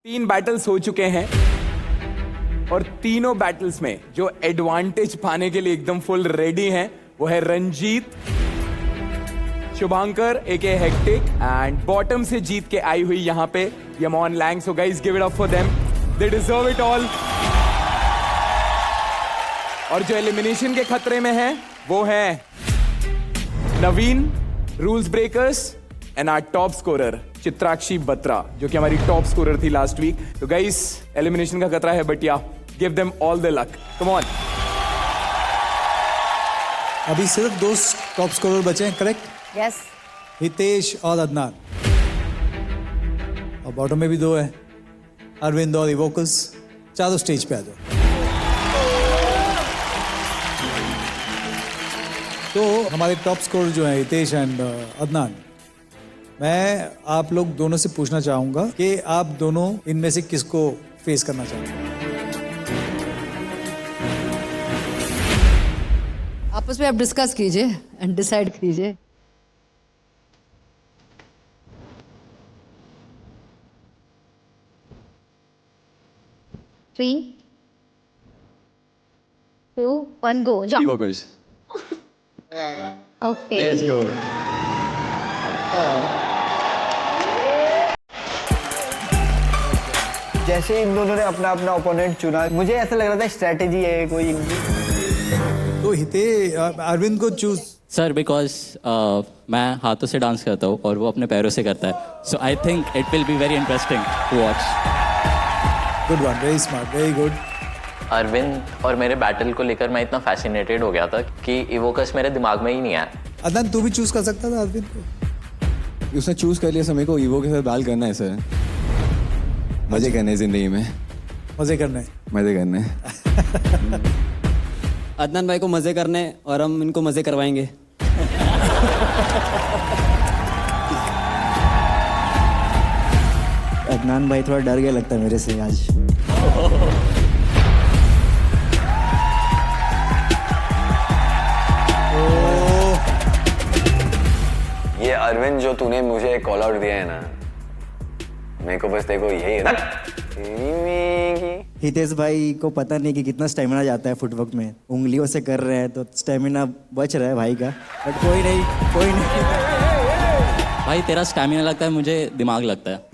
3 battles हो चुके हैं और तीनों बैटल्स में जो एडवांटेज पाने के लिए एकदम फुल रेडी हैं वो है Ranjeet, Shubhankar AK hectic and bottom से जीत के आई हुई यहां पे यमोन लैंग. So guys give it up for them, they deserve it all. और जो एलिमिनेशन के खतरे में है वो है Naveen, rules breakers and our top scorer Chitrakshi Batra जो कि हमारी टॉप स्कोरर थी लास्ट वीक. तो गाइस एलिमिनेशन का खतरा है but yeah give them all the luck. Come on. अभी सिर्फ 2 टॉप स्कोरर बचे हैं, करेक्ट? यस. हितेश और अदनान. और बॉटम में भी 2 हैं, अरविंद और इवोकस. चारों स्टेज पे आ जाओ. तो हमारे टॉप स्कोरर जो हैं हितेश एंड अदनान, मैं आप लोग दोनों से पूछना चाहूंगा कि आप दोनों इनमें से किसको फेस करना चाहते हैं. आपस में आप डिस्कस कीजिए एंड डिसाइड कीजिए. Three, 2, 1, go. Jump. Workers. Okay. Let's go. जैसे इन दोनों ने अपना अपना ओपोनेंट चुना, मुझे ऐसा लग रहा था स्ट्रेटेजी है कोई इनकी. तो अरविंद को चूज. सर बिकॉज मैं हाथों से डांस करता हूँ और वो अपने पैरों से करता है, so I think it will be very interesting to watch. Good one, very smart, very good. Arvind और मेरे बैटल को लेकर मैं इतना फैसिनेटेड हो गया था कि इवोकस मेरे दिमाग में ही नहीं आया. अदनान तू भी चूज कर सकता था अरविंद को. उसने चूज कर लिया सर, मेरे को ईवो के साथ बाल करना है सर. मजे करने हैं जिंदगी में. मजे करने. मजे करने. अदनान भाई को मजे करने और हम इनको मजे करवाएंगे. अदनान भाई थोड़ा डर गया लगता है मेरे से आज. ये अरविंद जो तूने मुझे कॉल आउट दिया है ना, मेरे को बस देखो यही है ना. हितेश भाई को पता नहीं कि कितना स्टेमिना जाता है फुटवर्क में. उंगलियों से कर रहे हैं तो स्टेमिना बच रहा है भाई का. बट कोई नहीं, कोई नहीं. भाई तेरा स्टैमिना लगता है, मुझे दिमाग लगता है.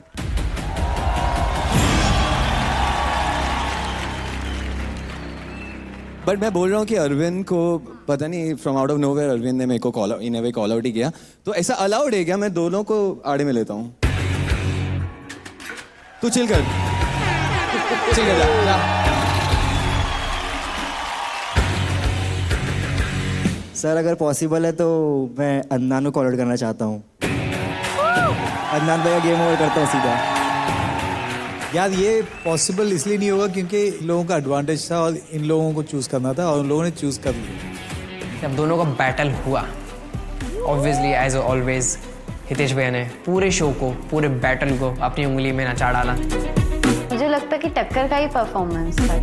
बट मैं बोल रहा हूँ कि अरविंद को पता नहीं from out of nowhere Arvind ने मेरे को call in way call out ही किया. तो ऐसा अलाउड है क्या? मैं दोनों को आड़े में लेता हूँ. तू चिल कर, चिल कर जा. सर अगर पॉसिबल है तो मैं अदनान को कॉल आउट करना चाहता हूँ. अदनान भाई का गेम ओवर करता हूँ सीधा. यार ये पॉसिबल इसलिए नहीं होगा क्योंकि इन लोगों का एडवांटेज था और इन लोगों को चूज करना था और उन लोगों ने चूज कर लिया. जब दोनों का बैटल हुआ, ऑब्वियसली एज ऑलवेज हितेश भैया ने पूरे शो को, पूरे बैटल को अपनी उंगली में नचा डाला. मुझे लगता है कि टक्कर का ही परफॉर्मेंस था.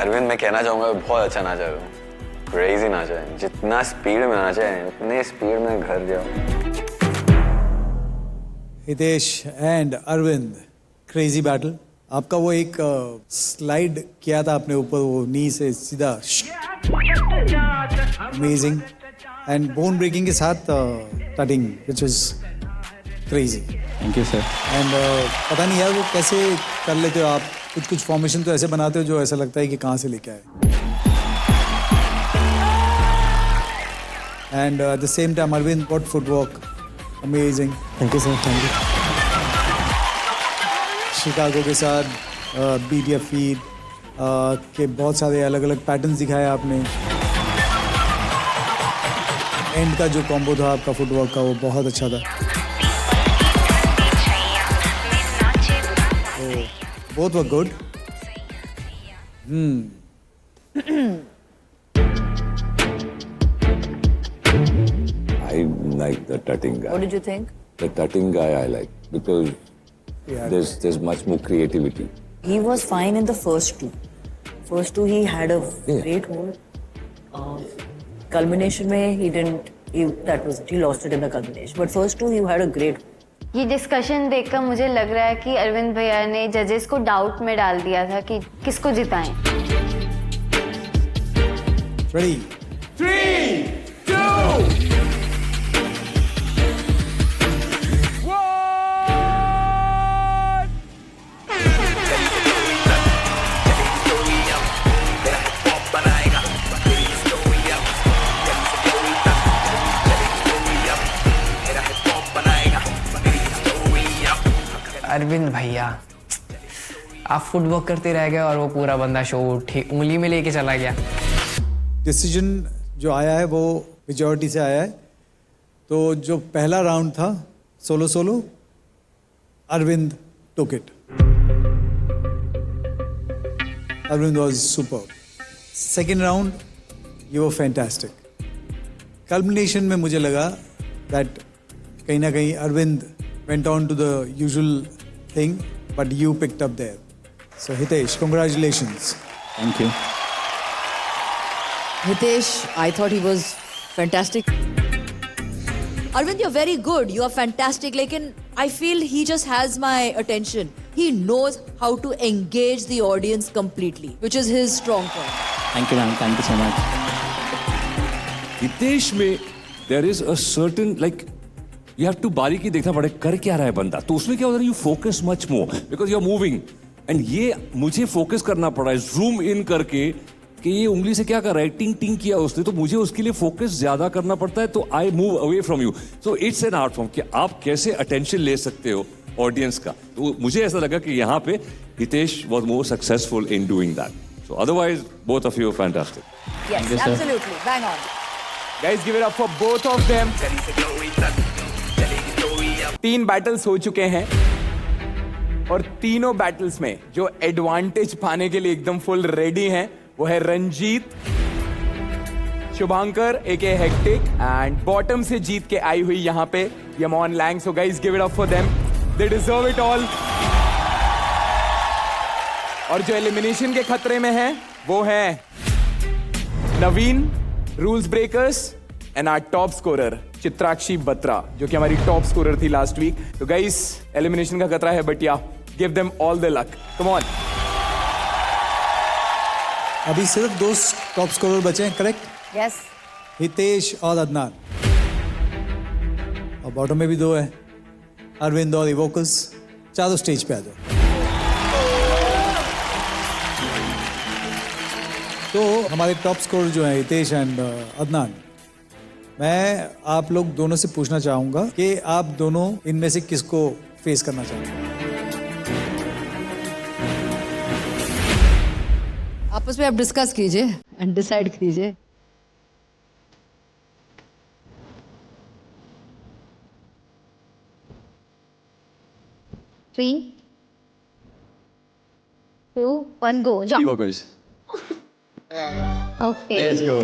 अरविंद मैं कहना चाहूँगा बहुत अच्छा नाचा है. क्रेजी नाचा है. जितना स्पीड में नाचा है उतने स्पीड में घर जाओ. Hitesh and Arvind, crazy battle. आपका वो एक स्लाइड किया था आपने ऊपर, वो नी से सीधा. अमेजिंग. एंड बोन ब्रेकिंग के साथ tutting which is crazy. Thank you sir. And पता नहीं यार वो कैसे कर लेते हो आप. कुछ फॉर्मेशन तो ऐसे बनाते हो जो ऐसा लगता है कि कहाँ से लेके आए. And at the same time Arvind got footwork. Amazing. Thank you sir, thank you. Chicago के साथ बीट या फीड के बहुत सारे अलग अलग पैटर्न्स दिखाए आपने. एंड का जो कॉम्बो था आपका फुटवर्क का वो बहुत अच्छा था. Both were good. I like the tutting guy. What did you think? The tutting guy I like because there's much more creativity. He was fine in the first two. First two he had a great hold. Culmination में he didn't. That was it. He lost it in the culmination. But first two he had a great. ये discussion देखकर मुझे लग रहा है कि अरविंद भैया ने जजेस को डाउट में डाल दिया था कि किसको जिताएं। रेडी 3, 2, 1. अरविंद भैया, आप फुटवर्क करते रह गए और वो पूरा बंदा शो उंगली में लेके चला गया। डिसीजन जो आया है वो मेजॉरिटी से आया है। तो जो पहला राउंड था solo solo, Arvind took it. Arvind was super. Second round you were fantastic. Culmination में मुझे लगा दैट कहीं ना कहीं Arvind went on to the usual thing, but you picked up there. So Hitesh, congratulations. Thank you. Hitesh, I thought he was fantastic. Arvind, you're very good. You are fantastic. Lekin I feel he just has my attention. He knows how to engage the audience completely, which is his strong point. Thank you, ma'am. Thank you so much. Hitesh में there is a certain like you have to बारीकी देखना पड़ेगा कर क्या रहा है बंदा, तो उसमें क्या होता है, you focus much more because you are moving and ये मुझे फोकस करना पड़ा है जूम इन करके कि ये उंगली से क्या कर रहा है, टिंग टिंग किया उसने, तो मुझे उसके लिए फोकस ज्यादा करना पड़ता है, तो I move away from you. So it's an art form कि आप कैसे अटेंशन ले सकते हो ऑडियंस का। तो मुझे ऐसा लगा कि यहाँ पे Hitesh was more successful in doing that. So otherwise both of you fantastic. Yes, you, sir. absolutely. Bang on. Guys, give it up for both of them. 3 battles हो चुके हैं और तीनों बैटल्स में जो एडवांटेज पाने के लिए एकदम फुल रेडी हैं वो है Ranjeet, Shubhankar AK hectic and bottom से जीत के आई हुई यहां पे यमोन लैंग। So guys give it up for them, they deserve it all. और जो एलिमिनेशन के खतरे में है वो है Naveen, rules breakers and our top scorer Chitrakshi Batra, जो कि हमारी टॉप स्कोरर थी लास्ट वीक। तो गाइस एलिमिनेशन का खतरा है, but yeah give them all the luck, come on. अभी सिर्फ 2 टॉप स्कोरर बचे हैं, करेक्ट? Yes. हितेश और अदनान, और बॉटम में भी 2 है, अरविंद और इवोकस। चारों स्टेज पे आ जाओ। तो हमारे टॉप स्कोरर जो है हितेश एंड अदनान, मैं आप लोग दोनों से पूछना चाहूंगा कि आप दोनों इनमें से किसको फेस करना चाहते हैं। आपस में आप डिस्कस कीजिए एंड डिसाइड कीजिए। Three, 2, 1, go. Jump. Workers. Okay. Let's go.